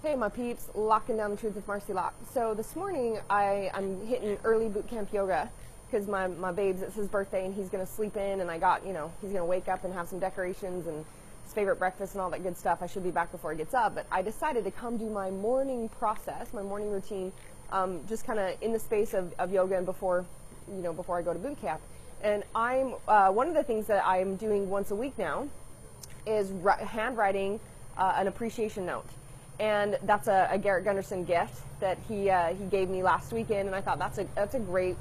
Hey my peeps, locking down the truth with Marci Lock. So this morning I'm hitting early boot camp yoga because my babe's, it's his birthday and he's going to sleep in, and I got, he's going to wake up and have some decorations and his favorite breakfast and all that good stuff. I should be back before he gets up, but I decided to come do my morning process, my morning routine, just kind of in the space of yoga and before I go to boot camp. And I'm, one of the things that I'm doing once a week now is handwriting an appreciation note. And that's a Garrett Gunderson gift that he gave me last weekend, and I thought that's a great,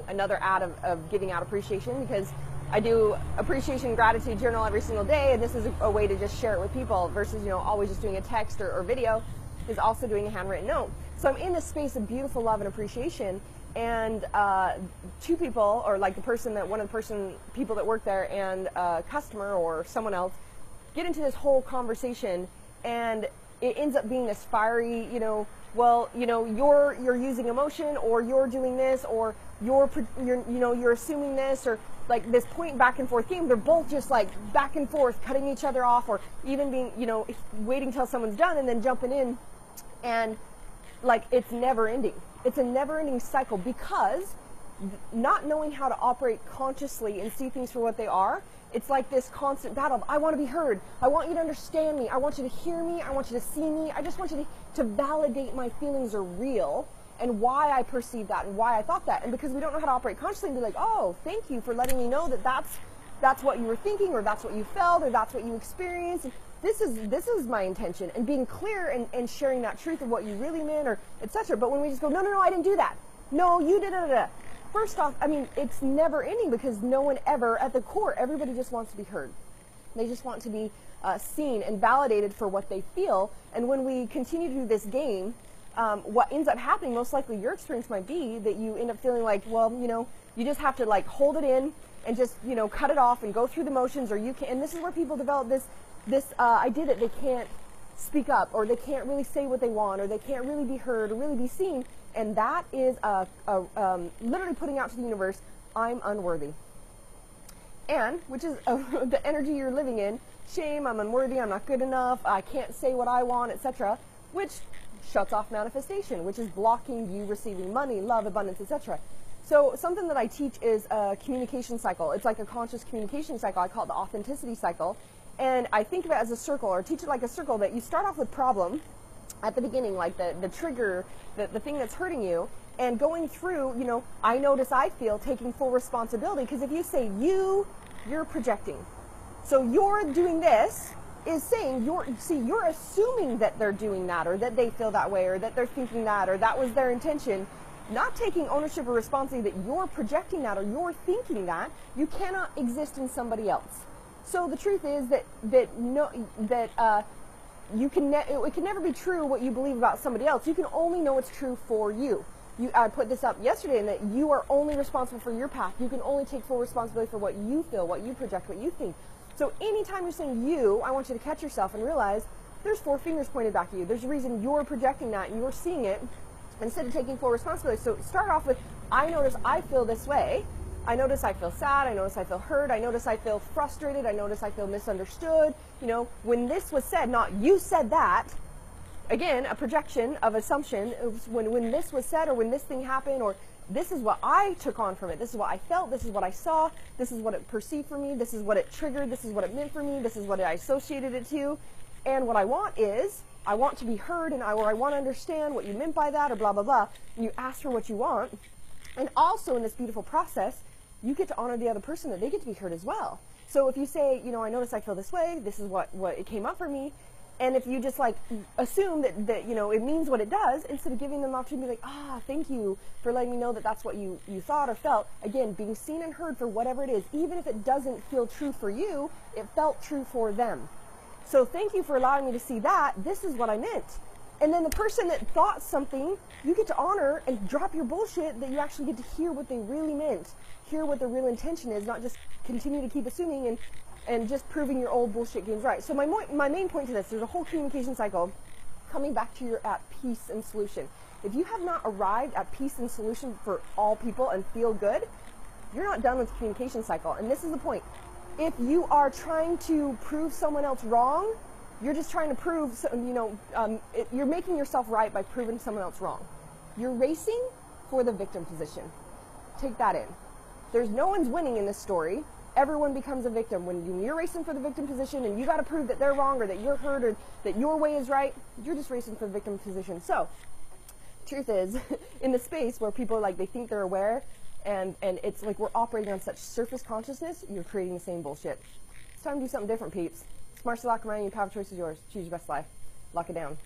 another add of giving out appreciation, because I do appreciation and gratitude journal every single day, and this is a way to just share it with people versus always just doing a text or video, is also doing a handwritten note. So I'm in this space of beautiful love and appreciation, and two people, or like people that work there and a customer or someone else, get into this whole conversation, and it ends up being this fiery, you're using emotion, or you're doing this, or you're assuming this, or like this point back and forth game. They're both just like back and forth, cutting each other off, or even being, waiting till someone's done and then jumping in, and like it's never ending. It's a never ending cycle, because not knowing how to operate consciously and see things for what they are, it's like this constant battle of, I want to be heard, I want you to understand me, I want you to hear me, I want you to see me, I just want you to validate my feelings are real and why I perceive that and why I thought that. And because we don't know how to operate consciously and be like, oh, thank you for letting me know that that's what you were thinking, or that's what you felt, or that's what you experienced. This is my intention, and being clear and sharing that truth of what you really meant, or etc. But when we just go, no, I didn't do that. No, you did it. First off, it's never ending, because no one ever, at the core, everybody just wants to be heard. They just want to be seen and validated for what they feel. And when we continue to do this game, what ends up happening, most likely your experience might be that you end up feeling like, well, you just have to like hold it in and just, cut it off and go through the motions, or you can, and this is where people develop this idea that they can't speak up, or they can't really say what they want, or they can't really be heard or really be seen. And that is literally putting out to the universe, I'm unworthy. And, which is the energy you're living in, shame, I'm unworthy, I'm not good enough, I can't say what I want, etc., which shuts off manifestation, which is blocking you receiving money, love, abundance, etc. So something that I teach is a communication cycle. It's like a conscious communication cycle. I call it the authenticity cycle. And I think of it as a circle, or teach it like a circle, that you start off with problem at the beginning, like the trigger, the thing that's hurting you, and going through, I notice, I feel, taking full responsibility. Because if you say you're projecting. So you're doing this is saying you're assuming that they're doing that, or that they feel that way, or that they're thinking that, or that was their intention. Not taking ownership or responsibility that you're projecting that, or you're thinking that. You cannot exist in somebody else. So the truth is that it can never be true what you believe about somebody else. You can only know it's true for you. I put this up yesterday, in that you are only responsible for your path. You can only take full responsibility for what you feel, what you project, what you think. So anytime you're saying I want you to catch yourself and realize there's 4 fingers pointed back at you. There's a reason you're projecting that and you're seeing it instead of taking full responsibility. So start off with, I notice I feel this way. I notice I feel sad, I notice I feel hurt, I notice I feel frustrated, I notice I feel misunderstood. When this was said, not you said that, again, a projection of assumption. When this was said, or when this thing happened, or this is what I took on from it, this is what I felt, this is what I saw, this is what it perceived for me, this is what it triggered, this is what it meant for me, this is what I associated it to. And what I want is, I want to be heard, or I want to understand what you meant by that, or blah, blah, blah. And you ask for what you want. And also in this beautiful process, you get to honor the other person, that they get to be heard as well. So if you say, I notice I feel this way, this is what it came up for me, and if you just like assume that it means what it does, instead of giving them the opportunity to be like, thank you for letting me know that that's what you thought or felt. Again, being seen and heard for whatever it is, even if it doesn't feel true for you, it felt true for them. So thank you for allowing me to see that. This is what I meant. And then the person that thought something, you get to honor and drop your bullshit, that you actually get to hear what they really meant, hear what the real intention is, not just continue to keep assuming and just proving your old bullshit games right. So my main point to this, there's a whole communication cycle coming back to your at peace and solution. If you have not arrived at peace and solution for all people and feel good, you're not done with the communication cycle. And this is the point. If you are trying to prove someone else wrong, You're just trying to prove, you're making yourself right by proving someone else wrong. You're racing for the victim position. Take that in. There's no one's winning in this story. Everyone becomes a victim. When you're racing for the victim position and you got to prove that they're wrong or that you're hurt or that your way is right, you're just racing for the victim position. So, truth is, in the space where people they think they're aware and it's like we're operating on such surface consciousness, you're creating the same bullshit. It's time to do something different, peeps. It's Marci Lockin, your power choice is yours. Choose your best life. Lock it down.